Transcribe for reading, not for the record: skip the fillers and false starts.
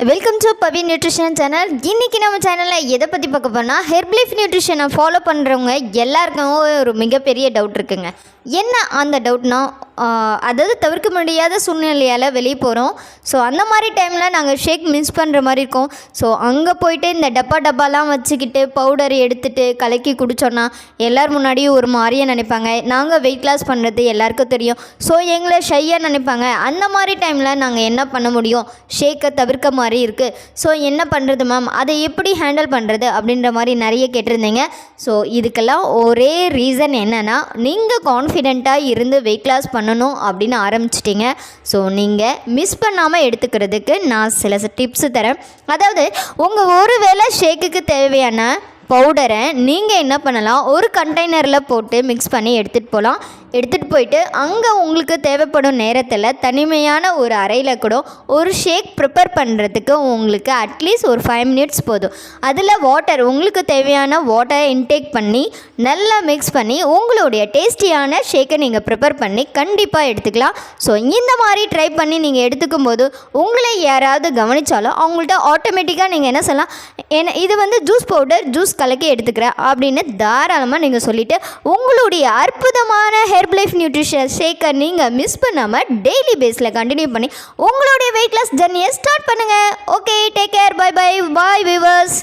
Welcome to Pavi nutrition channel. இன்றைக்கி நம்ம சேனலில் எதை பற்றி பார்க்க போனால் ஹெர்பலைஃப் நியூட்ரிஷனை ஃபாலோ பண்ணுறவங்க எல்லாருக்கும் ஒரு மிகப்பெரிய டவுட் இருக்குங்க. என்ன அந்த டவுட்னா, அதாவது தவிர்க்க முடியாத சூழ்நிலையால் வெளியே போகிறோம். ஸோ அந்த மாதிரி டைமில் நாங்கள் ஷேக் மிஸ் பண்ணுற மாதிரி இருக்கோம். ஸோ அங்கே போயிட்டு இந்த டப்பாலாம் வச்சுக்கிட்டு பவுடர் எடுத்துகிட்டு கலக்கி குடித்தோன்னா எல்லோரும் முன்னாடியும் ஒரு மாதிரியே நினைப்பாங்க. நாங்கள் வெயிட் லாஸ் பண்ணுறது எல்லாருக்கும் தெரியும். ஸோ எங்களை ஷையாக நினைப்பாங்க. அந்த மாதிரி டைமில் நாங்கள் என்ன பண்ண முடியும்? ஷேக்கை தவிர்க்க மாதிரி இருக்குது. ஸோ என்ன பண்ணுறது மேம், அதை எப்படி ஹேண்டில் பண்ணுறது அப்படின்ற மாதிரி நிறைய கேட்டிருந்தீங்க. ஸோ இதுக்கெல்லாம் ஒரே ரீசன் என்னென்னா, நீங்கள் கான்ஃபிடெண்ட்டாக இருந்து வெயிட் லாஸ் பண்ணணும் அப்படின்னு ஆரம்பிச்சிட்டிங்க. ஸோ நீங்கள் மிஸ் பண்ணாமல் எடுத்துக்கிறதுக்கு நான் சில டிப்ஸு தரேன். அதாவது உங்கள் ஒரு வேளை ஷேக்குக்கு தேவையான பவுடரை நீங்கள் என்ன பண்ணலாம், ஒரு கண்டெய்னரில் போட்டு மிக்ஸ் பண்ணி எடுத்துகிட்டு போகலாம். எடுத்துகிட்டு போயிட்டு அங்கே உங்களுக்கு தேவைப்படும் நேரத்தில் தனிமையான ஒரு அறையில் கூட ஒரு ஷேக் ப்ரிப்பேர் பண்ணுறதுக்கு உங்களுக்கு அட்லீஸ்ட் ஒரு 5 மினிட்ஸ் போதும். அதில் வாட்டர், உங்களுக்கு தேவையான வாட்டரை இன்டேக் பண்ணி நல்லா மிக்ஸ் பண்ணி உங்களுடைய டேஸ்டியான ஷேக்கை நீங்கள் ப்ரிப்பேர் பண்ணி கண்டிப்பாக எடுத்துக்கலாம். ஸோ இந்த மாதிரி ட்ரை பண்ணி நீங்கள் எடுத்துக்கும் போது உங்களை யாராவது கவனித்தாலும் அவங்கள்ட்ட ஆட்டோமேட்டிக்காக நீங்கள் என்ன சொல்லலாம், இது ஜூஸ் பவுடர், ஜூஸ் கலக்கி எடுத்துக்கிறேன் அப்படின்னு தாராளமாக நீங்கள் சொல்லிவிட்டு உங்களுடைய அற்புதமான ஹெர்பலைஃப் நியூட்ரிஷன் ஷேக்கை நீங்கள் மிஸ் பண்ணாமல் டெய்லி பேஸில் கண்டினியூ பண்ணி உங்களுடைய வெயிட் லாஸ் ஜர்னியை ஸ்டார்ட் பண்ணுங்கள். Okay, take care, bye viewers.